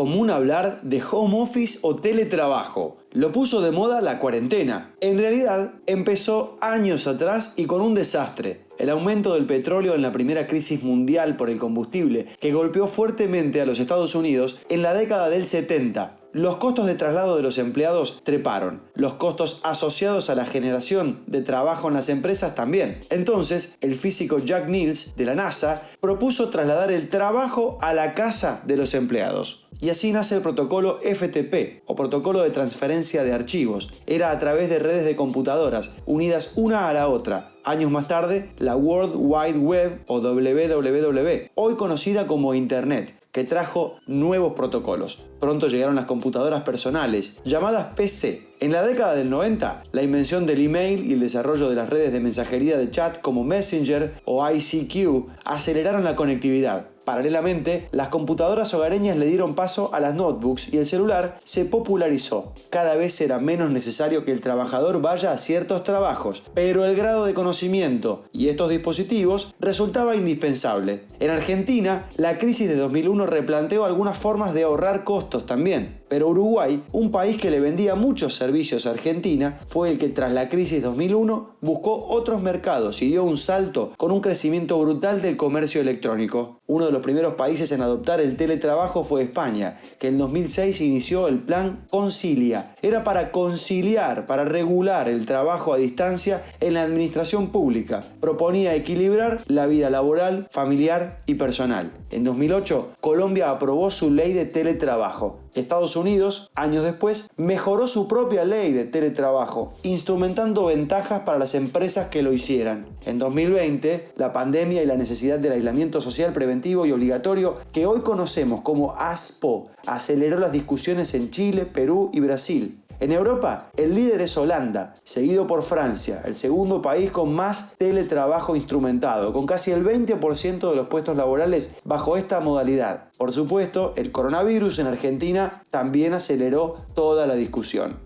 común hablar de home office o teletrabajo. Lo puso de moda la cuarentena. En realidad, empezó años atrás y con un desastre. El aumento del petróleo en la primera crisis mundial por el combustible, que golpeó fuertemente a los Estados Unidos en la década del 70. Los costos de traslado de los empleados treparon. Los costos asociados a la generación de trabajo en las empresas también. Entonces, el físico Jack Niels de la NASA propuso trasladar el trabajo a la casa de los empleados. Y así nace el protocolo FTP, o protocolo de transferencia de archivos. Era a través de redes de computadoras, unidas una a la otra. Años más tarde, la World Wide Web, o WWW, hoy conocida como Internet, que trajo nuevos protocolos. Pronto llegaron las computadoras personales, llamadas PC. En la década del 90, la invención del email y el desarrollo de las redes de mensajería de chat como Messenger o ICQ aceleraron la conectividad. Paralelamente, las computadoras hogareñas le dieron paso a las notebooks y el celular se popularizó. Cada vez era menos necesario que el trabajador vaya a ciertos trabajos, pero el grado de conocimiento y estos dispositivos resultaba indispensable. En Argentina, la crisis de 2001 replanteó algunas formas de ahorrar costos también. Pero Uruguay, un país que le vendía muchos servicios a Argentina, fue el que tras la crisis 2001 buscó otros mercados y dio un salto con un crecimiento brutal del comercio electrónico. Uno de los primeros países en adoptar el teletrabajo fue España, que en 2006 inició el plan Concilia. Era para conciliar, para regular el trabajo a distancia en la administración pública. Proponía equilibrar la vida laboral, familiar y personal. En 2008, Colombia aprobó su ley de teletrabajo. Estados Unidos, años después, mejoró su propia ley de teletrabajo, instrumentando ventajas para las empresas que lo hicieran. En 2020, la pandemia y la necesidad del aislamiento social preventivo y obligatorio, que hoy conocemos como ASPO, aceleró las discusiones en Chile, Perú y Brasil. En Europa, el líder es Holanda, seguido por Francia, el segundo país con más teletrabajo instrumentado, con casi el 20% de los puestos laborales bajo esta modalidad. Por supuesto, el coronavirus en Argentina también aceleró toda la discusión.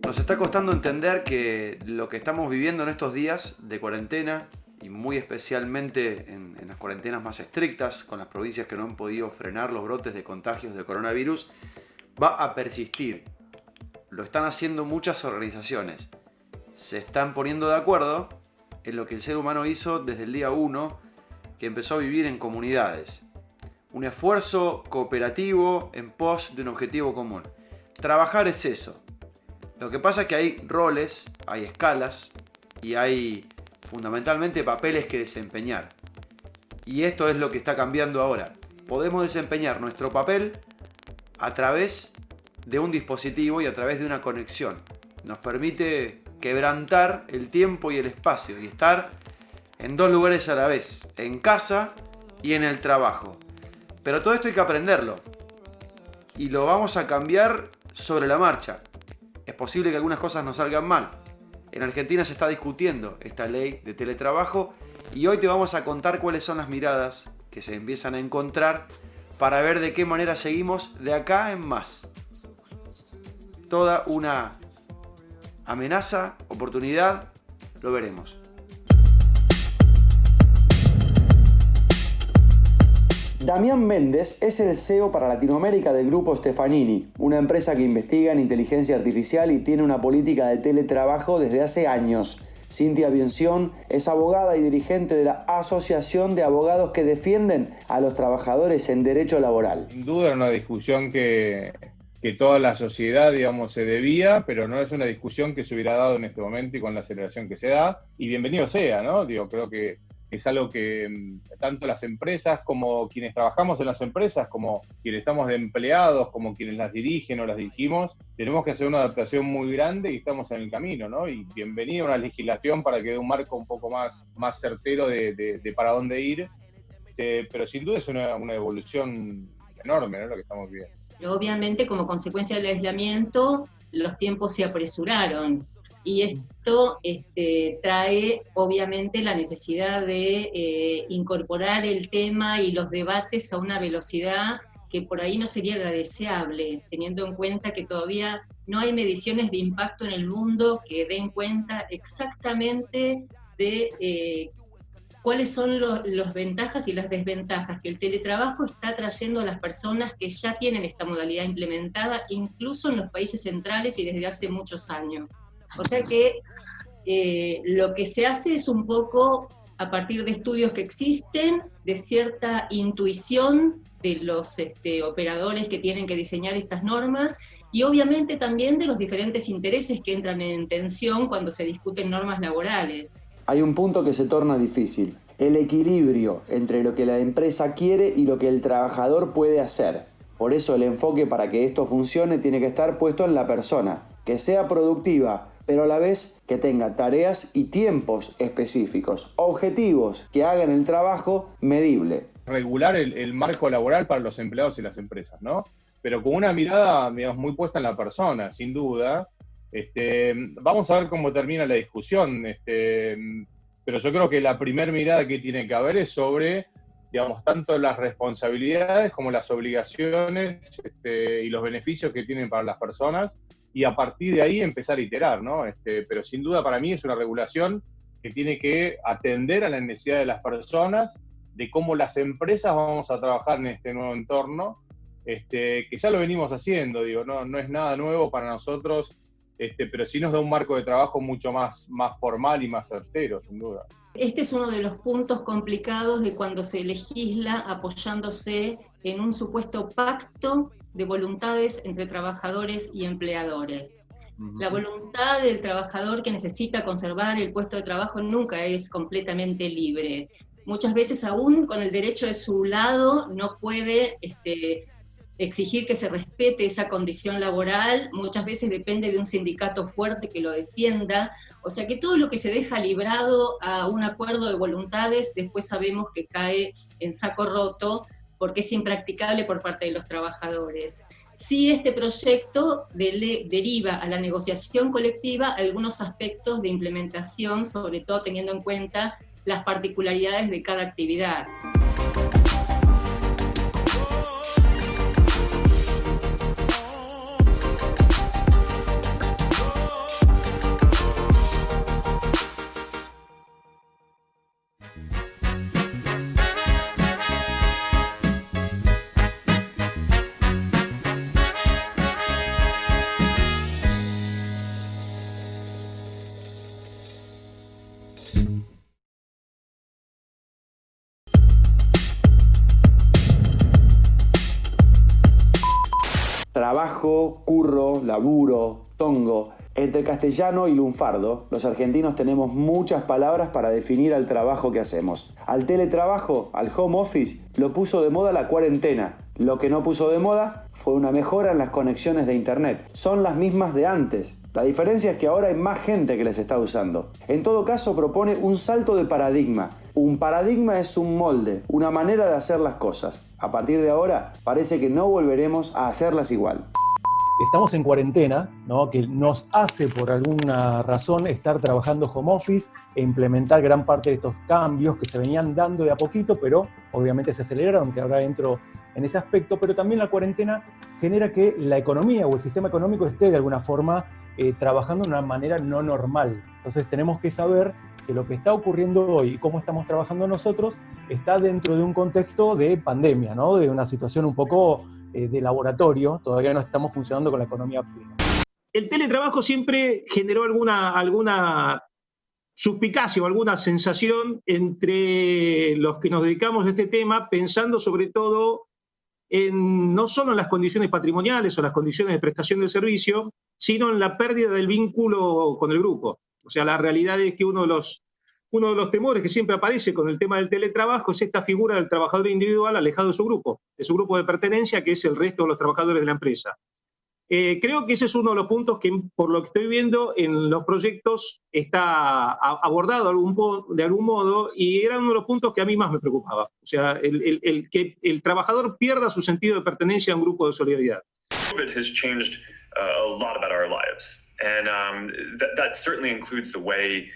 Nos está costando entender que lo que estamos viviendo en estos días de cuarentena, y muy especialmente en las cuarentenas más estrictas, con las provincias que no han podido frenar los brotes de contagios de coronavirus, va a persistir. Lo están haciendo muchas organizaciones. Se están poniendo de acuerdo en lo que el ser humano hizo desde el día 1, que empezó a vivir en comunidades. Un esfuerzo cooperativo en pos de un objetivo común. Trabajar es eso. Lo que pasa es que hay roles, hay escalas y hay fundamentalmente papeles que desempeñar. Y esto es lo que está cambiando ahora. Podemos desempeñar nuestro papel a través de un dispositivo y a través de una conexión. Nos permite quebrantar el tiempo y el espacio y estar en dos lugares a la vez, en casa y en el trabajo. Pero todo esto hay que aprenderlo y lo vamos a cambiar sobre la marcha. Es posible que algunas cosas nos salgan mal. En Argentina se está discutiendo esta ley de teletrabajo y hoy te vamos a contar cuáles son las miradas que se empiezan a encontrar para ver de qué manera seguimos de acá en más. Toda una amenaza, oportunidad, lo veremos. Damián Méndez es el CEO para Latinoamérica del grupo Stefanini, una empresa que investiga en inteligencia artificial y tiene una política de teletrabajo desde hace años. Cintia Biención es abogada y dirigente de la Asociación de Abogados que defienden a los trabajadores en derecho laboral. Sin duda era una discusión que toda la sociedad, digamos, se debía, pero no es una discusión que se hubiera dado en este momento y con la aceleración que se da. Y bienvenido sea, ¿no? Creo que es algo que tanto las empresas como quienes trabajamos en las empresas, como quienes estamos de empleados, como quienes las dirigen o las dirigimos, tenemos que hacer una adaptación muy grande y estamos en el camino, ¿no? Y bienvenida una legislación para que dé un marco un poco más certero de para dónde ir, pero sin duda es una evolución enorme, ¿no? Lo que estamos viviendo. Pero obviamente, como consecuencia del aislamiento, los tiempos se apresuraron. Y esto trae, obviamente, la necesidad de incorporar el tema y los debates a una velocidad que por ahí no sería la deseable, teniendo en cuenta que todavía no hay mediciones de impacto en el mundo que den cuenta exactamente de cuáles son las ventajas y las desventajas que el teletrabajo está trayendo a las personas que ya tienen esta modalidad implementada, incluso en los países centrales y desde hace muchos años. O sea que lo que se hace es un poco a partir de estudios que existen, de cierta intuición de los operadores que tienen que diseñar estas normas, y obviamente también de los diferentes intereses que entran en tensión cuando se discuten normas laborales. Hay un punto que se torna difícil: el equilibrio entre lo que la empresa quiere y lo que el trabajador puede hacer. Por eso el enfoque para que esto funcione tiene que estar puesto en la persona, que sea productiva, pero a la vez que tenga tareas y tiempos específicos, objetivos que hagan el trabajo medible. Regular el marco laboral para los empleados y las empresas, ¿no? Pero con una mirada, digamos, muy puesta en la persona, sin duda. Vamos a ver cómo termina la discusión, pero yo creo que la primera mirada que tiene que haber es sobre, digamos, tanto las responsabilidades como las obligaciones y los beneficios que tienen para las personas, y a partir de ahí empezar a iterar, ¿no? Pero sin duda para mí es una regulación que tiene que atender a la necesidad de las personas, de cómo las empresas vamos a trabajar en este nuevo entorno, que ya lo venimos haciendo, digo, no es nada nuevo para nosotros, pero sí nos da un marco de trabajo mucho más formal y más certero, sin duda. Este es uno de los puntos complicados de cuando se legisla apoyándose en un supuesto pacto de voluntades entre trabajadores y empleadores. La voluntad del trabajador que necesita conservar el puesto de trabajo nunca es completamente libre. Muchas veces aún con el derecho de su lado no puede exigir que se respete esa condición laboral, muchas veces depende de un sindicato fuerte que lo defienda, o sea que todo lo que se deja librado a un acuerdo de voluntades, después sabemos que cae en saco roto, porque es impracticable por parte de los trabajadores. Sí, este proyecto deriva a la negociación colectiva algunos aspectos de implementación, sobre todo teniendo en cuenta las particularidades de cada actividad. Trabajo, curro, laburo, tongo. Entre castellano y lunfardo, los argentinos tenemos muchas palabras para definir al trabajo que hacemos. Al teletrabajo, al home office, lo puso de moda la cuarentena. Lo que no puso de moda fue una mejora en las conexiones de internet. Son las mismas de antes. La diferencia es que ahora hay más gente que les está usando. En todo caso, propone un salto de paradigma. Un paradigma es un molde, una manera de hacer las cosas. A partir de ahora, parece que no volveremos a hacerlas igual. Estamos en cuarentena, ¿no? Que nos hace por alguna razón estar trabajando home office e implementar gran parte de estos cambios que se venían dando de a poquito, pero obviamente se aceleraron, que ahora entro en ese aspecto, pero también la cuarentena genera que la economía o el sistema económico esté de alguna forma trabajando de una manera no normal. Entonces tenemos que saber que lo que está ocurriendo hoy y cómo estamos trabajando nosotros está dentro de un contexto de pandemia, ¿no? De una situación un poco de laboratorio. Todavía no estamos funcionando con la economía plena. El teletrabajo siempre generó alguna suspicacia o alguna sensación entre los que nos dedicamos a este tema, pensando sobre todo no solo en las condiciones patrimoniales o las condiciones de prestación de servicio, sino en la pérdida del vínculo con el grupo. O sea, la realidad es que uno de los temores que siempre aparece con el tema del teletrabajo es esta figura del trabajador individual alejado de su grupo de pertenencia, que es el resto de los trabajadores de la empresa. Creo que ese es uno de los puntos que, por lo que estoy viendo, en los proyectos está abordado de algún modo, y era uno de los puntos que a mí más me preocupaba. O sea, que el trabajador pierda su sentido de pertenencia a un grupo de solidaridad. COVID has changed a lot about our lives, and that certainly includes the way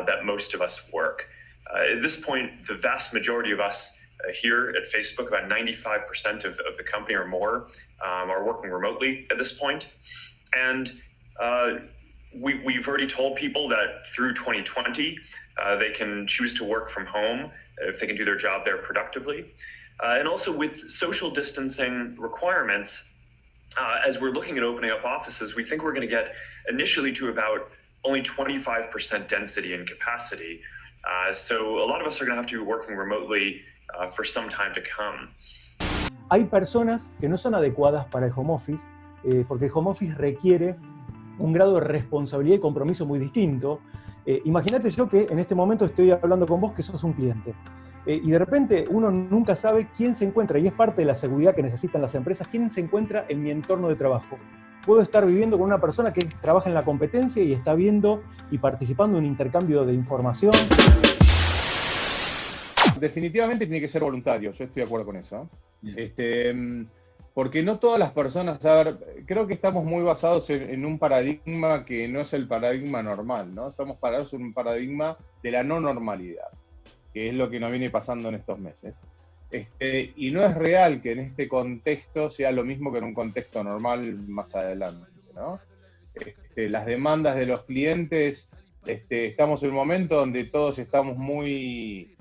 that most of us work. At this point, the vast majority of us here at Facebook, about 95% of the company or more, are working remotely at this point. And we've already told people that through 2020, they can choose to work from home if they can do their job there productively. And also with social distancing requirements, as we're looking at opening up offices, we think we're going to get initially to about only 25% density and capacity. So a lot of us are going to have to be working remotely for some time to come. Hay personas que no son adecuadas para el home office, porque el home office requiere un grado de responsabilidad y compromiso muy distinto. Imagínate yo que en este momento estoy hablando con vos que sos un cliente. Y de repente uno nunca sabe quién se encuentra, y es parte de la seguridad que necesitan las empresas, quién se encuentra en mi entorno de trabajo. Puedo estar viviendo con una persona que trabaja en la competencia y está viendo y participando en un intercambio de información. Definitivamente tiene que ser voluntario, yo estoy de acuerdo con eso. Porque no todas las personas, a ver, creo que estamos muy basados en un paradigma que no es el paradigma normal, ¿no? Estamos parados en un paradigma de la no normalidad, que es lo que nos viene pasando en estos meses. Y no es real que en este contexto sea lo mismo que en un contexto normal más adelante, ¿no? Las demandas de los clientes, estamos en un momento donde todos estamos muy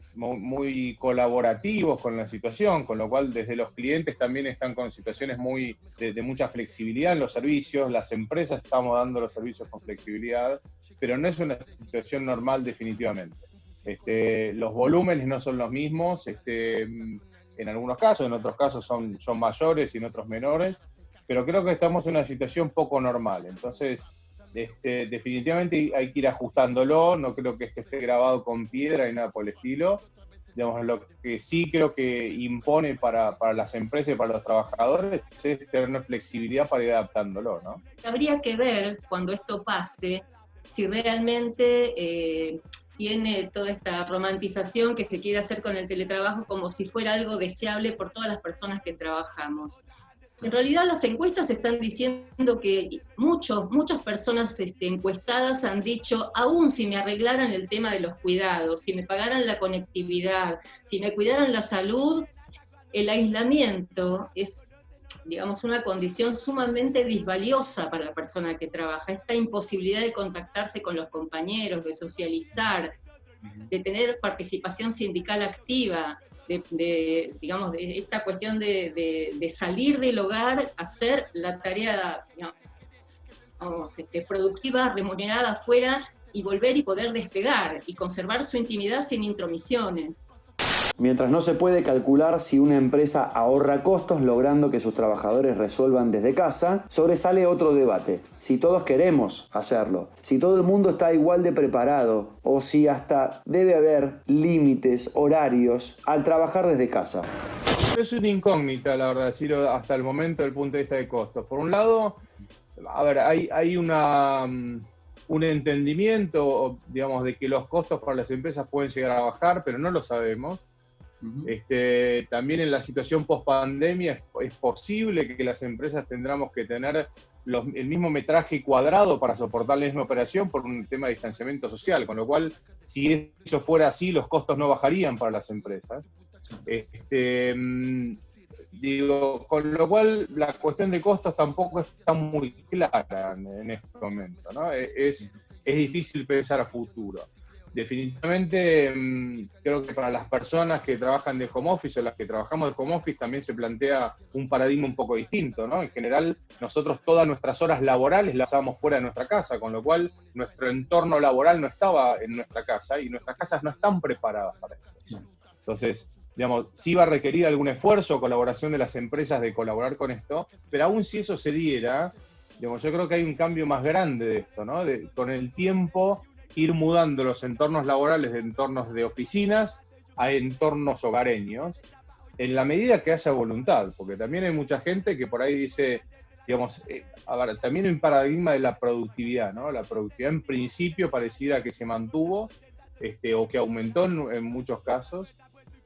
colaborativos con la situación, con lo cual desde los clientes también están con situaciones de mucha flexibilidad en los servicios, las empresas estamos dando los servicios con flexibilidad, pero no es una situación normal definitivamente. Los volúmenes no son los mismos, en algunos casos, en otros casos son mayores y en otros menores, pero creo que estamos en una situación poco normal. Entonces, definitivamente hay que ir ajustándolo, no creo que esté grabado con piedra ni nada por el estilo. Digamos, lo que sí creo que impone para las empresas y para los trabajadores es tener flexibilidad para ir adaptándolo, ¿no? Habría que ver, cuando esto pase, si realmente tiene toda esta romantización que se quiere hacer con el teletrabajo como si fuera algo deseable por todas las personas que trabajamos. En realidad las encuestas están diciendo que muchas personas encuestadas han dicho, aún si me arreglaran el tema de los cuidados, si me pagaran la conectividad, si me cuidaran la salud, el aislamiento es, digamos, una condición sumamente disvaliosa para la persona que trabaja. Esta imposibilidad de contactarse con los compañeros, de socializar, de tener participación sindical activa, digamos, de esta cuestión de salir del hogar, hacer la tarea, digamos, productiva, remunerada afuera, y volver y poder despegar, y conservar su intimidad sin intromisiones. Mientras no se puede calcular si una empresa ahorra costos logrando que sus trabajadores resuelvan desde casa, sobresale otro debate. Si todos queremos hacerlo, si todo el mundo está igual de preparado, o si hasta debe haber límites, horarios, al trabajar desde casa. Es una incógnita, la verdad, decirlo hasta el momento desde el punto de vista de costos. Por un lado, a ver, hay un entendimiento, digamos, de que los costos para las empresas pueden llegar a bajar, pero no lo sabemos. También en la situación post-pandemia es posible que las empresas tendremos que tener el mismo metraje cuadrado para soportar la misma operación por un tema de distanciamiento social, con lo cual, si eso fuera así, los costos no bajarían para las empresas. Con lo cual, la cuestión de costos tampoco está muy clara en este momento, ¿no? Es difícil pensar a futuro. Definitivamente creo que para las personas que trabajan de home office o las que trabajamos de home office también se plantea un paradigma un poco distinto, ¿no? En general, nosotros todas nuestras horas laborales las pasábamos fuera de nuestra casa, con lo cual nuestro entorno laboral no estaba en nuestra casa y nuestras casas no están preparadas para esto. Entonces, digamos, sí va a requerir algún esfuerzo o colaboración de las empresas de colaborar con esto, pero aún si eso se diera, digamos, yo creo que hay un cambio más grande de esto, ¿no? Con el tiempo ir mudando los entornos laborales de entornos de oficinas a entornos hogareños, en la medida que haya voluntad, porque también hay mucha gente que por ahí dice, digamos, a ver, también hay un paradigma de la productividad, ¿no? La productividad en principio pareciera que se mantuvo, o que aumentó en muchos casos,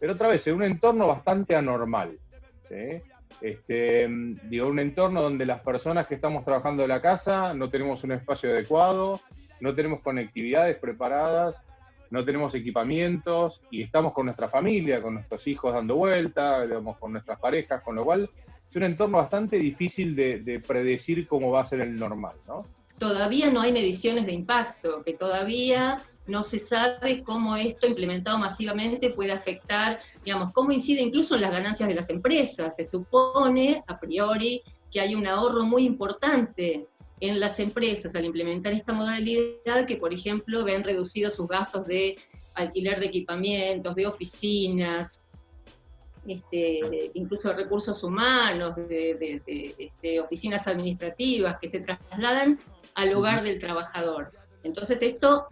pero otra vez, en un entorno bastante anormal, ¿sí? Un entorno donde las personas que estamos trabajando de la casa no tenemos un espacio adecuado, no tenemos conectividades preparadas, no tenemos equipamientos y estamos con nuestra familia, con nuestros hijos dando vuelta, digamos, con nuestras parejas, con lo cual es un entorno bastante difícil de predecir cómo va a ser el normal, ¿no? todavía no hay mediciones de impacto, que todavía no se sabe cómo esto implementado masivamente puede afectar, digamos, cómo incide incluso en las ganancias de las empresas. Se supone, a priori, que hay un ahorro muy importante en las empresas al implementar esta modalidad, que por ejemplo ven reducidos sus gastos de alquiler de equipamientos, de oficinas, incluso de recursos humanos, de oficinas administrativas que se trasladan al hogar del trabajador. Entonces esto,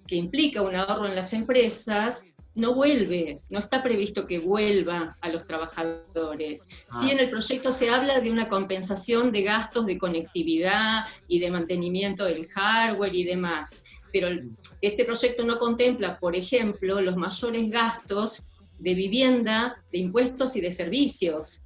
que implica un ahorro en las empresas, no vuelve, no está previsto que vuelva a los trabajadores. Sí, en el proyecto se habla de una compensación de gastos de conectividad y de mantenimiento del hardware y demás, pero este proyecto no contempla, por ejemplo, los mayores gastos de vivienda, de impuestos y de servicios.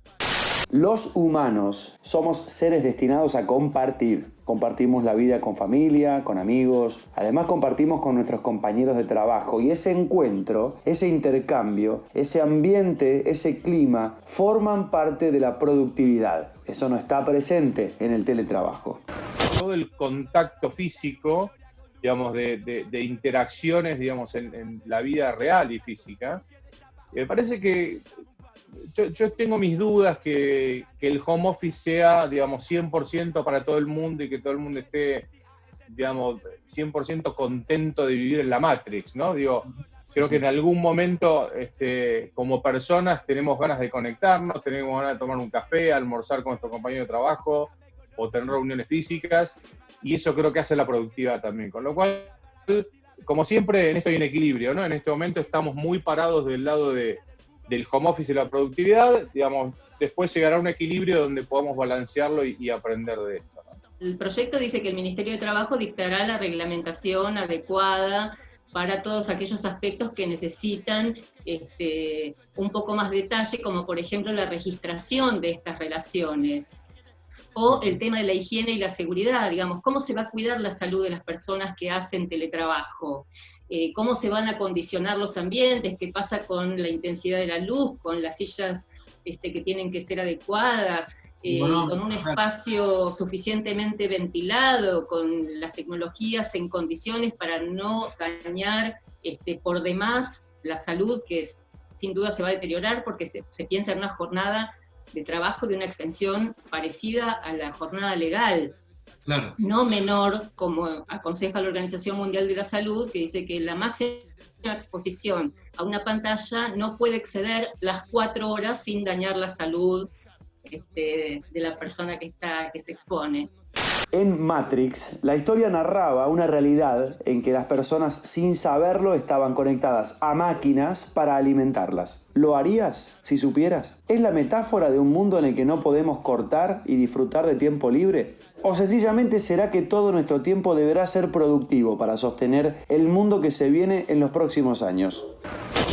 Los humanos somos seres destinados a compartir. Compartimos la vida con familia, con amigos, además compartimos con nuestros compañeros de trabajo, y ese encuentro, ese intercambio, ese ambiente, ese clima, forman parte de la productividad. Eso no está presente en el teletrabajo. Todo el contacto físico, digamos, de interacciones, digamos, en la vida real y física, me parece que yo tengo mis dudas que el home office sea, digamos, 100% para todo el mundo y que todo el mundo esté, digamos, 100% contento de vivir en la Matrix, ¿no? Digo, creo que en algún momento, como personas, tenemos ganas de conectarnos, tenemos ganas de tomar un café, almorzar con nuestro compañero de trabajo o tener reuniones físicas, y eso creo que hace la productividad también. Con lo cual, como siempre, en esto hay un equilibrio, ¿no? En este momento estamos muy parados del lado del home office y la productividad, digamos, después llegará un equilibrio donde podamos balancearlo y aprender de esto, ¿no? El proyecto dice que el Ministerio de Trabajo dictará la reglamentación adecuada para todos aquellos aspectos que necesitan un poco más de detalle, como por ejemplo la registración de estas relaciones, o el tema de la higiene y la seguridad, digamos, cómo se va a cuidar la salud de las personas que hacen teletrabajo. Cómo se van a condicionar los ambientes, qué pasa con la intensidad de la luz, con las sillas que tienen que ser adecuadas, con un espacio suficientemente ventilado, con las tecnologías en condiciones para no dañar por demás la salud, que sin duda se va a deteriorar porque se piensa en una jornada de trabajo de una extensión parecida a la jornada legal. Claro. No menor, como aconseja la Organización Mundial de la Salud, que dice que la máxima exposición a una pantalla no puede exceder las 4 horas sin dañar la salud de la persona que se expone. En Matrix, la historia narraba una realidad en que las personas, sin saberlo, estaban conectadas a máquinas para alimentarlas. ¿Lo harías si supieras? ¿Es la metáfora de un mundo en el que no podemos cortar y disfrutar de tiempo libre? ¿O sencillamente será que todo nuestro tiempo deberá ser productivo para sostener el mundo que se viene en los próximos años?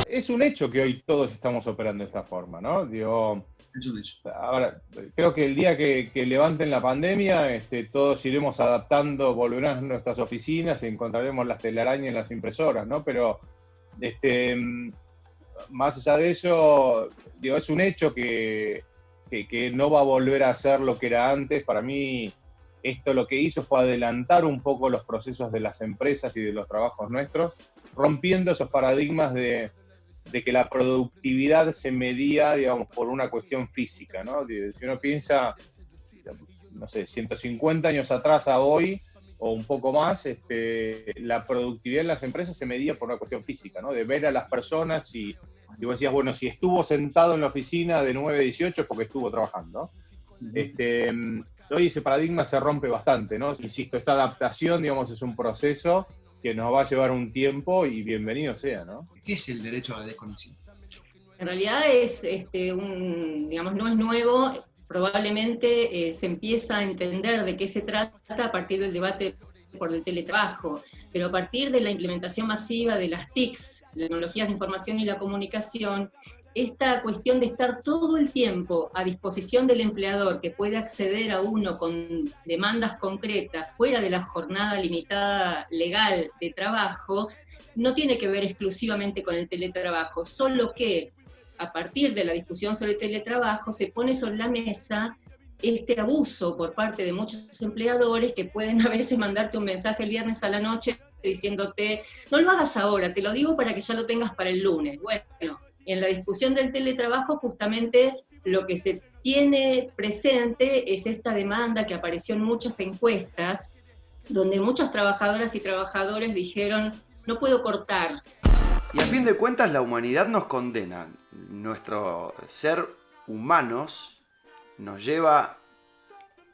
Es un hecho que hoy todos estamos operando de esta forma, ¿no? Digo, ahora, creo que el día que levanten la pandemia, todos iremos adaptando, volverán a nuestras oficinas y encontraremos las telarañas en las impresoras, ¿no? Pero más allá de eso, digo, es un hecho que no va a volver a ser lo que era antes. Para mí, esto lo que hizo fue adelantar un poco los procesos de las empresas y de los trabajos nuestros, rompiendo esos paradigmas de que la productividad se medía, digamos, por una cuestión física, ¿no? Si uno piensa, no sé, 150 años atrás a hoy, o un poco más, la productividad en las empresas se medía por una cuestión física, ¿no? De ver a las personas y vos decías, bueno, si estuvo sentado en la oficina de 9 a 18 es porque estuvo trabajando. Hoy ese paradigma se rompe bastante, ¿no? Insisto, esta adaptación, digamos, es un proceso que nos va a llevar un tiempo y bienvenido sea, ¿no? ¿Qué es el derecho a la desconexión? En realidad es, digamos, no es nuevo, probablemente se empieza a entender de qué se trata a partir del debate por el teletrabajo, pero a partir de la implementación masiva de las TICs, tecnologías de información y la comunicación, esta cuestión de estar todo el tiempo a disposición del empleador, que puede acceder a uno con demandas concretas fuera de la jornada limitada legal de trabajo, no tiene que ver exclusivamente con el teletrabajo, solo que a partir de la discusión sobre el teletrabajo se pone sobre la mesa este abuso por parte de muchos empleadores que pueden a veces mandarte un mensaje el viernes a la noche diciéndote, no lo hagas ahora, te lo digo para que ya lo tengas para el lunes. Bueno, en la discusión del teletrabajo justamente lo que se tiene presente es esta demanda que apareció en muchas encuestas, donde muchas trabajadoras y trabajadores dijeron, no puedo cortar. Y a fin de cuentas la humanidad nos condena. Nuestro ser humanos nos lleva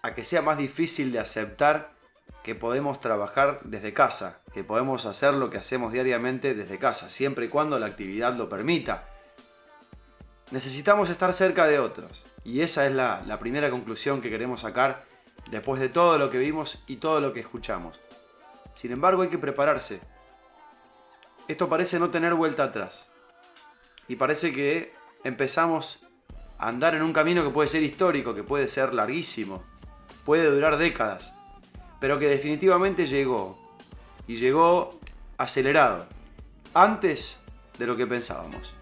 a que sea más difícil de aceptar que podemos trabajar desde casa, que podemos hacer lo que hacemos diariamente desde casa, siempre y cuando la actividad lo permita. Necesitamos estar cerca de otros. Y esa es la primera conclusión que queremos sacar después de todo lo que vimos y todo lo que escuchamos. Sin embargo, hay que prepararse. Esto parece no tener vuelta atrás. Y parece que empezamos a andar en un camino que puede ser histórico, que puede ser larguísimo, puede durar décadas, pero que definitivamente llegó. Y llegó acelerado, antes de lo que pensábamos.